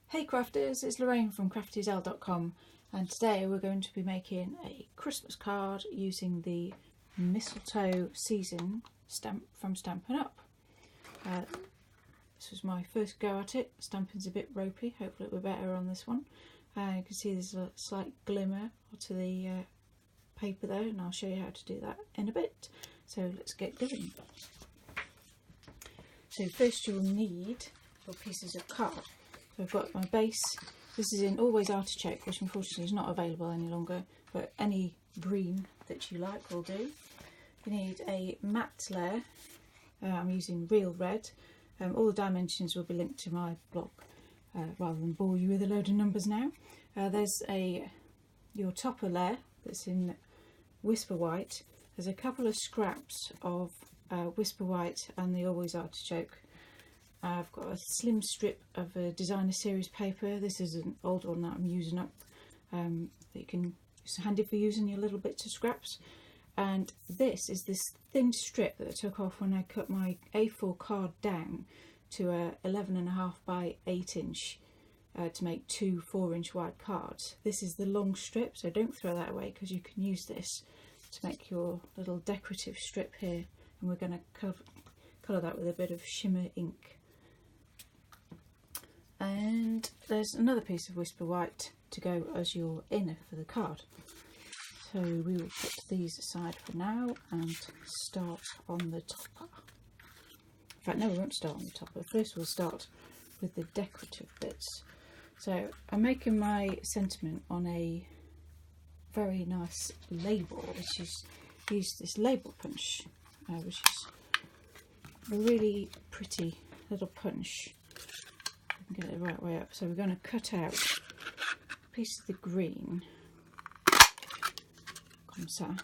Hey crafters, it's Lorraine from craftyzelle.com, and today we're going to be making a Christmas card using the Mistletoe season stamp from Stampin Up. This was my first go at it. Stamping's a bit ropey, hopefully it'll be better on this one. You can see there's a slight glimmer to the paper there, and I'll show you how to do that in a bit. So let's get going. So first you'll need your pieces of card. So I've got my base. This is in Always Artichoke, which unfortunately is not available any longer, but any green that you like will do. You need a matte layer. I'm using Real Red. All the dimensions will be linked to my blog, rather than bore you with a load of numbers now. There's your topper layer that's in Whisper White. There's a couple of scraps of Whisper White and the Always Artichoke. I've got a slim strip of a designer series paper. This is an old one that I'm using up. It's handy for using your little bits of scraps. And this is this thin strip that I took off when I cut my A4 card down to a 11.5 by 8 inch to make two 4-inch wide cards. This is the long strip, so don't throw that away because you can use this to make your little decorative strip here. And we're going to colour that with a bit of shimmer ink. And there's another piece of Whisper White to go as your inner for the card. So we will put these aside for now and start on the topper. In fact, no, we won't start on the topper. First we'll start with the decorative bits. So I'm making my sentiment on a very nice label, which is used this label punch, which is a really pretty little punch. Get it the right way up. So we're going to cut out a piece of the green, comme ça,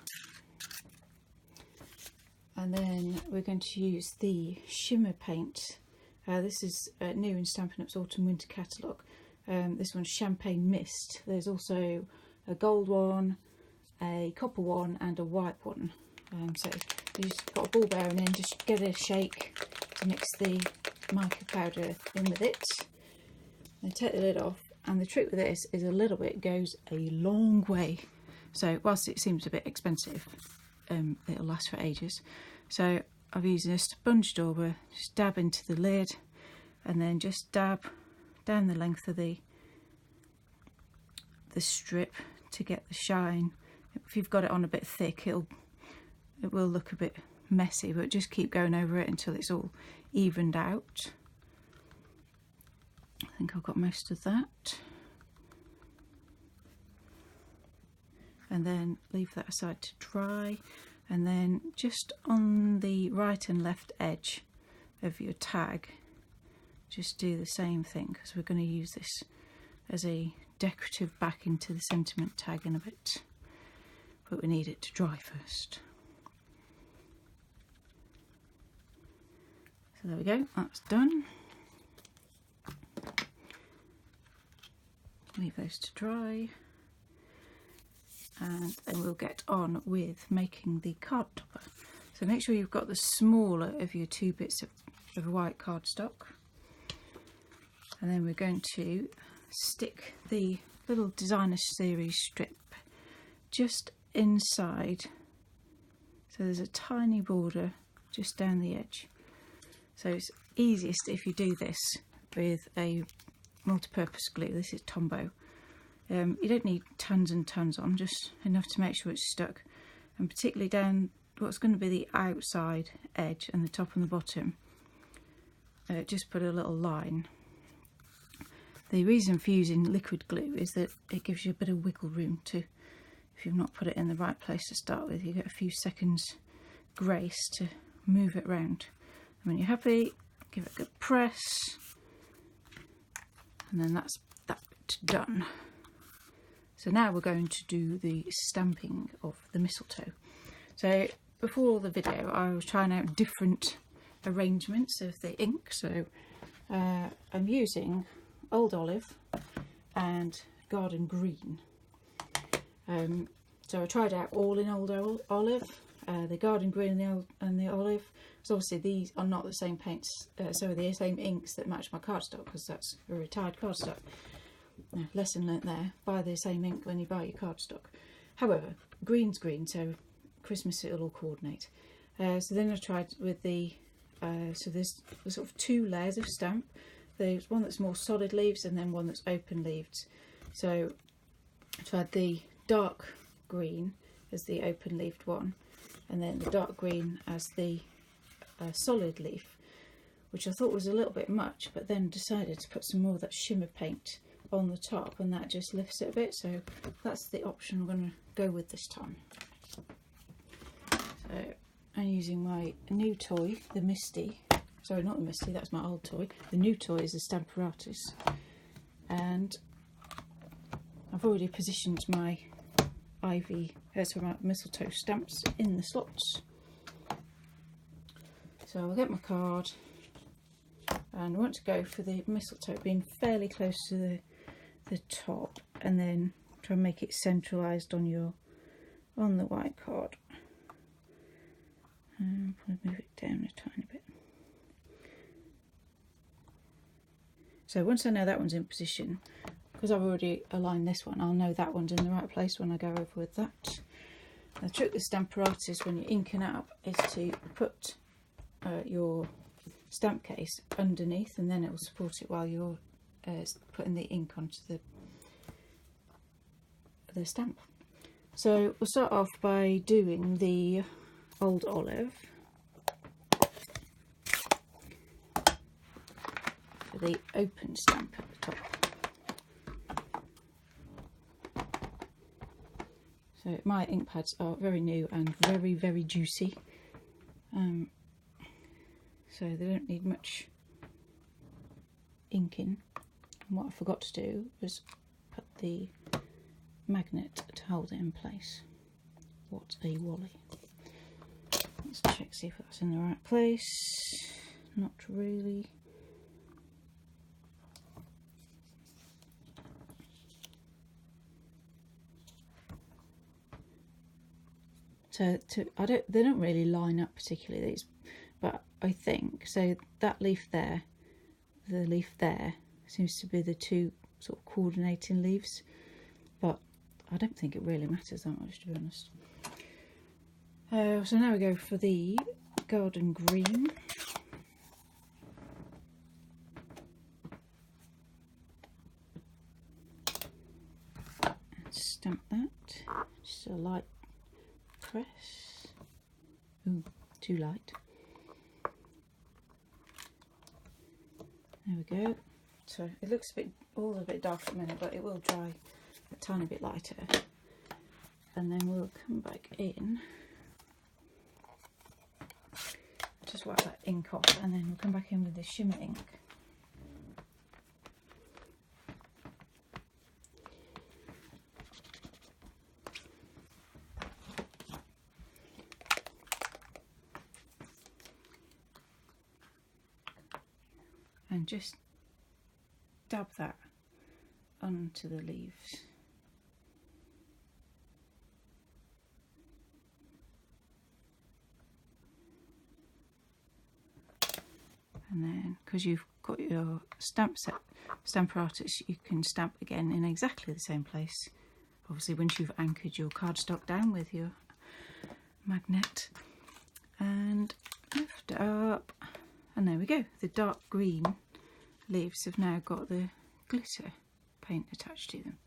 and then we're going to use the shimmer paint. This is new in Stampin' Up's Autumn Winter catalogue. This one's Champagne Mist. There's also a gold one, a copper one, and a white one. So you just got a ball bearing in, just get a shake to mix the mica powder in with it. And take the lid off, and the trick with this is a little bit goes a long way. So whilst it seems a bit expensive, it'll last for ages. So I've used a sponge dauber, just dab into the lid, and then just dab down the length of the strip to get the shine. If you've got it on a bit thick, it will look a bit messy, but just keep going over it until it's all evened out. I think I've got most of that, and then leave that aside to dry, and then just on the right and left edge of your tag just do the same thing, because we're going to use this as a decorative back into the sentiment tag in a bit, but we need it to dry first. So there we go, that's done. Leave those to dry, and then we'll get on with making the card topper. So make sure you've got the smaller of your two bits of white cardstock, and then we're going to stick the little designer series strip just inside, so there's a tiny border just down the edge. So it's easiest if you do this with a multi-purpose glue. This is Tombow. You don't need tons and tons on, just enough to make sure it's stuck, and particularly down what's going to be the outside edge and the top and the bottom, just put a little line. The reason for using liquid glue is that it gives you a bit of wiggle room to, if you've not put it in the right place to start with, you get a few seconds grace to move it around. And when you're happy, give it a good press, and then that's that bit done. So now we're going to do the stamping of the mistletoe. So before the video I was trying out different arrangements of the ink. So I'm using Old Olive and Garden Green. So I tried out all in Old Olive. the garden green and the olive. So obviously these are not the same paints, so the same inks that match my cardstock, because that's a retired cardstock. Lesson learnt there: buy the same ink when you buy your cardstock. However, green's green, so Christmas it'll all coordinate. So then I tried with the so there's sort of 2 layers of stamp. There's one that's more solid leaves and then one that's open leaved. So I tried the dark green as the open leaved one, and then the dark green as the solid leaf, which I thought was a little bit much, but then decided to put some more of that shimmer paint on the top, and that just lifts it a bit. So that's the option I'm going to go with this time. So I'm using my new toy, the Misty. Sorry, not the Misty, that's my old toy. The new toy is the Stampin' Up, and I've already positioned my my mistletoe stamps in the slots. So I'll get my card, and I want to go for the mistletoe being fairly close to the top, and then try and make it centralised on the white card. And move it down a tiny bit. So once I know that one's in position, because I've already aligned this one, I'll know that one's in the right place when I go over with that. The trick with Stampin' Up when you're inking up is to put your stamp case underneath, and then it will support it while you're putting the ink onto the stamp. So we'll start off by doing the old olive for the open stamp at the top. So my ink pads are very new and very, very juicy, so they don't need much inking. And what I forgot to do was put the magnet to hold it in place. What a wally. Let's check, see if that's in the right place. Not really. So they don't really line up particularly, these, but I think so. That leaf there, the leaf there, seems to be the 2 sort of coordinating leaves, but I don't think it really matters that much, to be honest. So now we go for the garden green. And stamp that, just a light press. Ooh, too light. There we go. So it looks all a bit dark at the minute, but it will dry a tiny bit lighter. And then we'll come back in. Just wipe that ink off, and then we'll come back in with the shimmer ink. And just dab that onto the leaves. And then, because you've got your Stampin' Up, you can stamp again in exactly the same place. Obviously, once you've anchored your cardstock down with your magnet, and lift it up, and there we go. The dark green leaves have now got the glitter paint attached to them.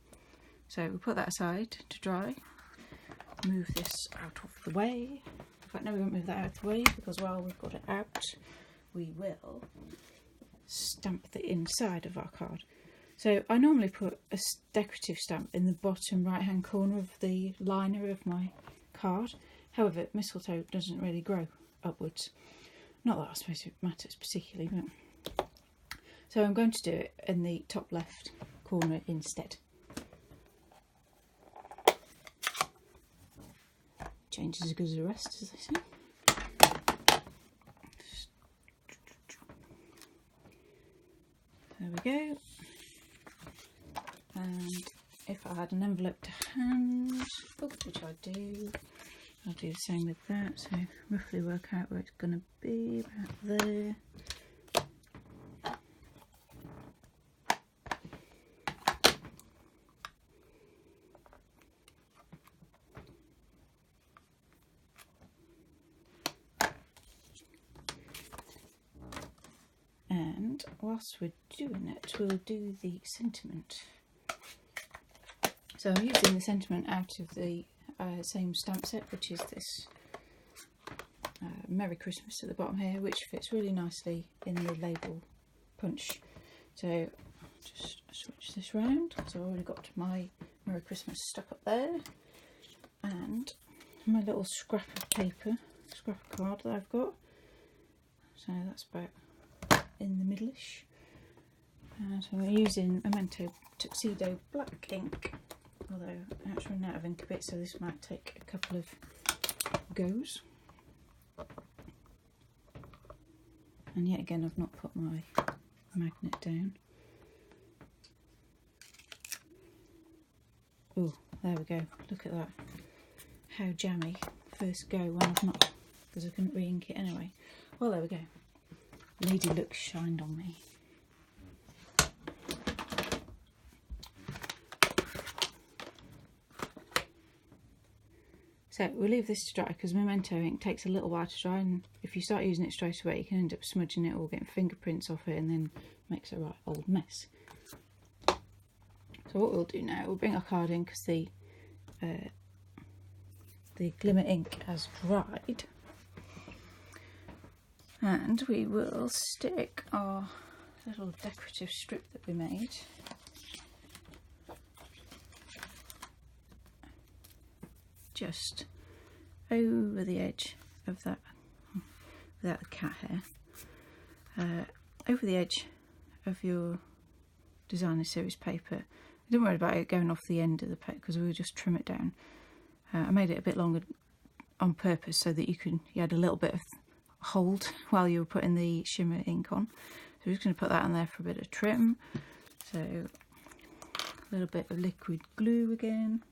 So we'll put that aside to dry. Move this out of the way. In fact, no, we won't move that out of the way, because while we've got it out, we will stamp the inside of our card. So I normally put a decorative stamp in the bottom right hand corner of the liner of my card. However, mistletoe doesn't really grow upwards. Not that I suppose it matters particularly, but so I'm going to do it in the top left corner instead. Change is as good as the rest, as they say. There we go. And if I had an envelope to hand, which I do, I'll do the same with that, so roughly work out where it's going to be, about there. And whilst we're doing it, we'll do the sentiment. So I'm using the sentiment out of the same stamp set, which is this Merry Christmas at the bottom here, which fits really nicely in the label punch. So I'll just switch this round. So I've already got my Merry Christmas stuck up there, and my little scrap of paper, scrap of card that I've got. So that's about in the middle-ish. So I'm using Memento Tuxedo black ink, although I'm actually running out of ink a bit, so this might take a couple of goes. And yet again, I've not put my magnet down. Oh, there we go. Look at that. How jammy. First go when I've not, because I couldn't re-ink it anyway. Well, there we go. Lady Luck shined on me. So we'll leave this to dry, because Memento ink takes a little while to dry, and if you start using it straight away you can end up smudging it or getting fingerprints off it, and then makes a right old mess. So what we'll do now, we'll bring our card in, because the glimmer ink has dried, and we will stick our little decorative strip that we made just over the edge of that, without the cat hair, over the edge of your designer series paper. Don't worry about it going off the end of the paper, because we'll just trim it down. I made it a bit longer on purpose so that you had a little bit of hold while you were putting the shimmer ink on. So we're just going to put that on there for a bit of trim. So a little bit of liquid glue again.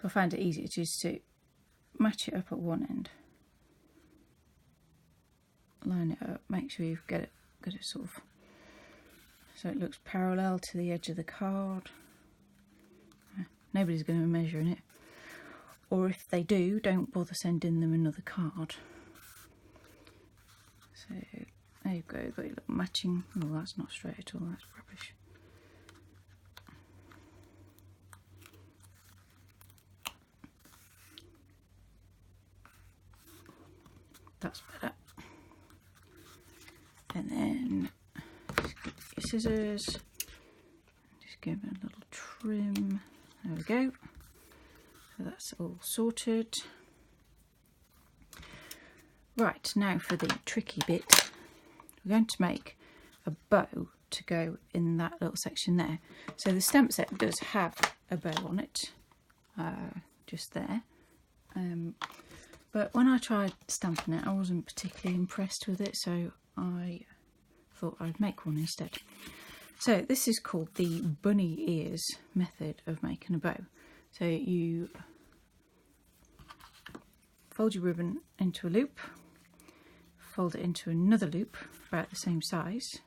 So I find it easier just to match it up at one end, line it up, make sure you've got it sort of so it looks parallel to the edge of the card. Nobody's going to be measuring it, or if they do, don't bother sending them another card. So there you go, you've got your little matching. Oh, that's not straight at all, that's rubbish. That's better. And then just get your scissors, just give it a little trim. There we go. So that's all sorted. Right, now for the tricky bit. We're going to make a bow to go in that little section there. So the stamp set does have a bow on it, just there. But when I tried stamping it, I wasn't particularly impressed with it, so I thought I'd make one instead. So this is called the bunny ears method of making a bow. So you fold your ribbon into a loop, fold it into another loop about the same size.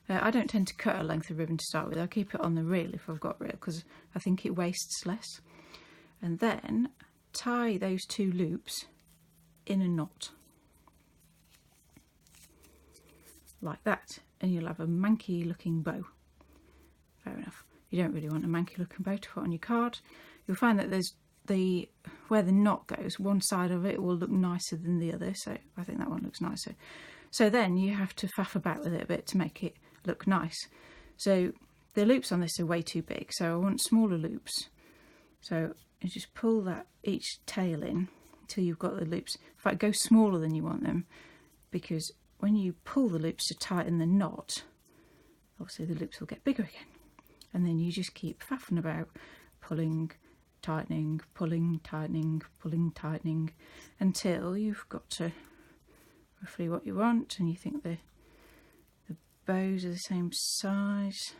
I don't tend to cut a length of ribbon to start with. I keep it on the reel if I've got reel, because I think it wastes less. And then tie those two loops in a knot like that, and you'll have a manky looking bow. Fair enough. You don't really want a manky looking bow to put on your card. You'll find that there's where the knot goes, one side of it will look nicer than the other, so I think that one looks nicer. So then you have to faff about with it a bit to make it look nice. So the loops on this are way too big, so I want smaller loops. So you just pull that each tail in until you've got the loops. In fact, go smaller than you want them, because when you pull the loops to tighten the knot, obviously the loops will get bigger again. And then you just keep faffing about, pulling tightening, pulling, tightening, pulling, tightening, until you've got to roughly what you want, and you think the bows are the same size,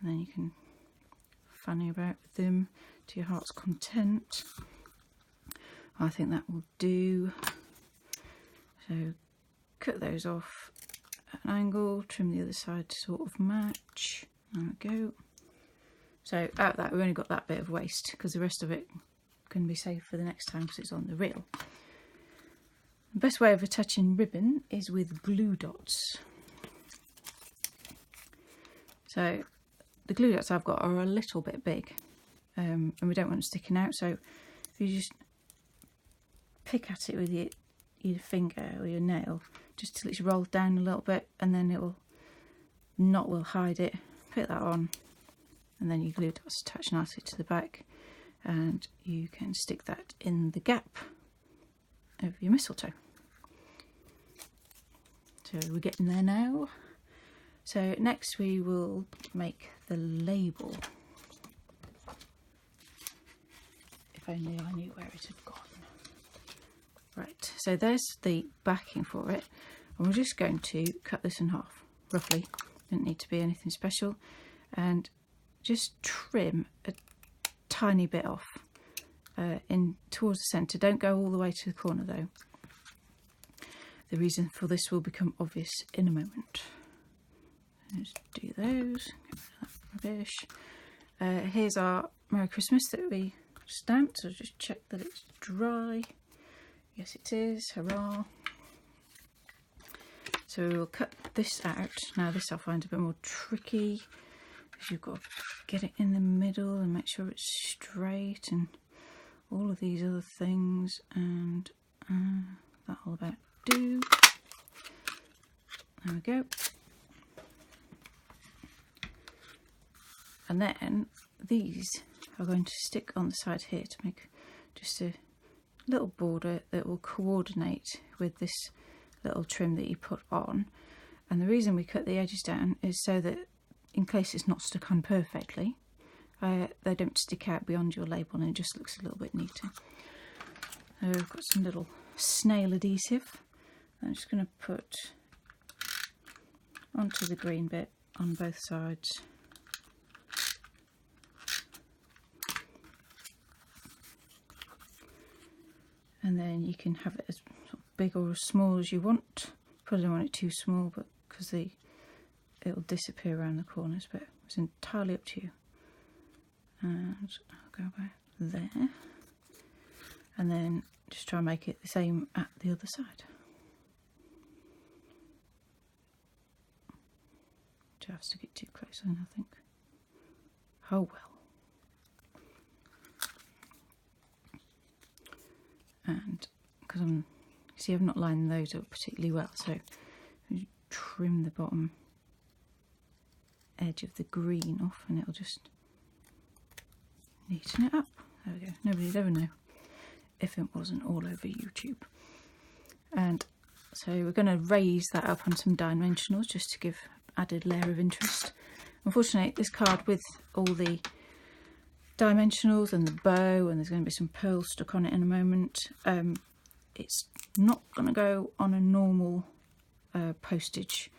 and then you can fanny about with them to your heart's content. I think that will do. So cut those off at an angle, trim the other side to sort of match. There we go. So out of that, we've only got that bit of waste, because the rest of it can be saved for the next time because it's on the reel. The best way of attaching ribbon is with glue dots. So the glue dots I've got are a little bit big, and we don't want them sticking out, so if you just pick at it with your finger or your nail just till it's rolled down a little bit, and then knot will hide it. Put that on, and then your glue dots attach nicely to the back, and you can stick that in the gap of your mistletoe. So we're getting there now. So next we will make the label. If only I knew where it had gone. Right, so there's the backing for it, and we're just going to cut this in half, roughly. Doesn't need to be anything special, and just trim a tiny bit off in towards the centre. Don't go all the way to the corner though. The reason for this will become obvious in a moment. Let's do those. Get rid of that rubbish. Here's our Merry Christmas that we stamped, so just check that it's dry. Yes, it is. Hurrah! So we'll cut this out. Now this I find a bit more tricky, because you've got to get it in the middle and make sure it's straight and all of these other things, and that'll about do. There we go. And then these are going to stick on the side here to make just a little border that will coordinate with this little trim that you put on. And the reason we cut the edges down is so that in case it's not stuck on perfectly, they don't stick out beyond your label, and it just looks a little bit neater. So I've got some little snail adhesive. I'm just going to put onto the green bit on both sides. And then you can have it as big or as small as you want. Probably don't want it too small, but because it'll disappear around the corners, but it's entirely up to you. And I'll go about there. And then just try and make it the same at the other side. Do I have to get too close then, I think? Oh well. And because I've not lined those up particularly well, so you trim the bottom edge of the green off, and it'll just neaten it up. There we go. Nobody'd ever know if it wasn't all over YouTube. And so we're going to raise that up on some dimensionals just to give added layer of interest. Unfortunately, this card with all the dimensionals and the bow, and there's going to be some pearls stuck on it in a moment, it's not going to go on a normal postage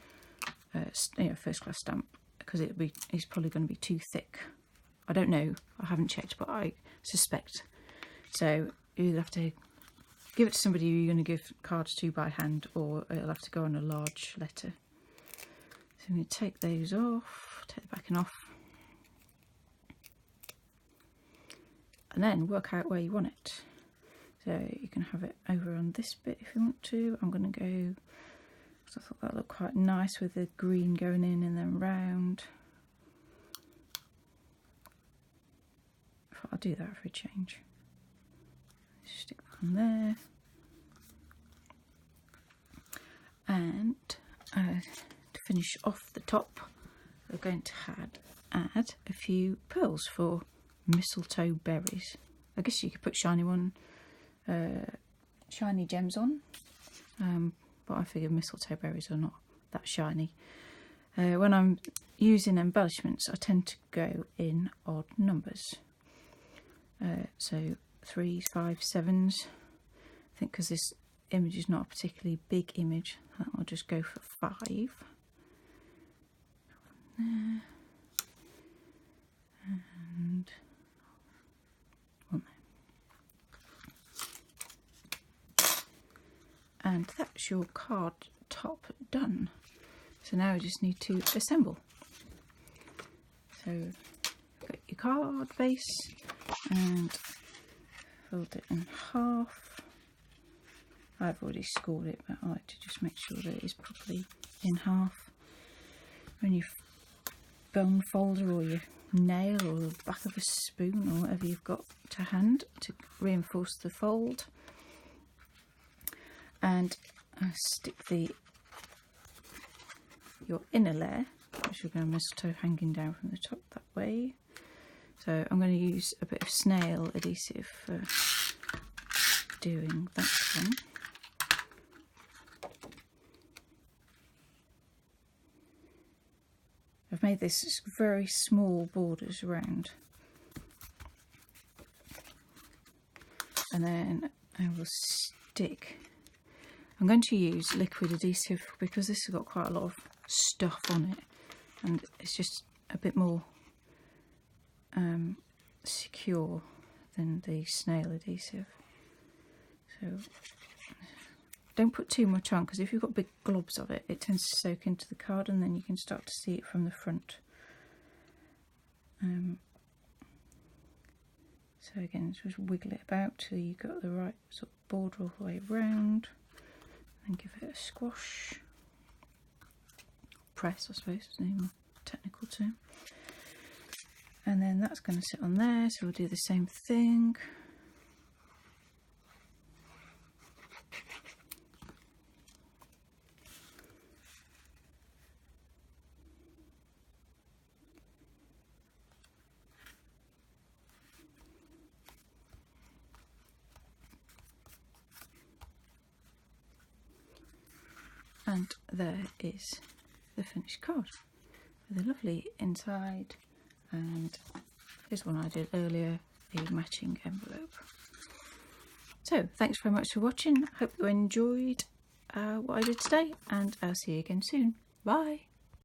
first class stamp, because it's probably going to be too thick. I don't know, I haven't checked, but I suspect. So you'll have to give it to somebody you're going to give cards to by hand, or it'll have to go on a large letter. So I'm going to take those off, take the backing off, and then work out where you want it. So you can have it over on this bit if you want to. I'm going to go, because I thought that looked quite nice with the green going in and then round. I'll do that for a change. Stick that on there. And to finish off the top, we're going to add a few pearls for mistletoe berries. I guess you could put shiny gems on, but I figure mistletoe berries are not that shiny. When I'm using embellishments, I tend to go in odd numbers. So 3s, 5s, 7s. I think because this image is not a particularly big image, I'll just go for 5. There. And 1 there. And that's your card top done. So now I just need to assemble. So get your card base and fold it in half. I've already scored it, but I like to just make sure that it is properly in half. When your bone folder or your nail or the back of a spoon or whatever you've got to hand to reinforce the fold. And stick your inner layer, which we're going to mistletoe hanging down from the top that way. So I'm going to use a bit of snail adhesive for doing that one. I've made this very small borders around, and then I will stick. I'm going to use liquid adhesive because this has got quite a lot of stuff on it, and it's just a bit more secure than the snail adhesive. So don't put too much on, because if you've got big globs of it, it tends to soak into the card and then you can start to see it from the front. So again, just wiggle it about till you got the right sort of border all the way around, and give it a squash. Press, I suppose, is the more technical term. And then that's going to sit on there, so we'll do the same thing. And there is the finished card with a lovely inside, and here's one I did earlier, a matching envelope. So thanks very much for watching. Hope you enjoyed what I did today, and I'll see you again soon. Bye.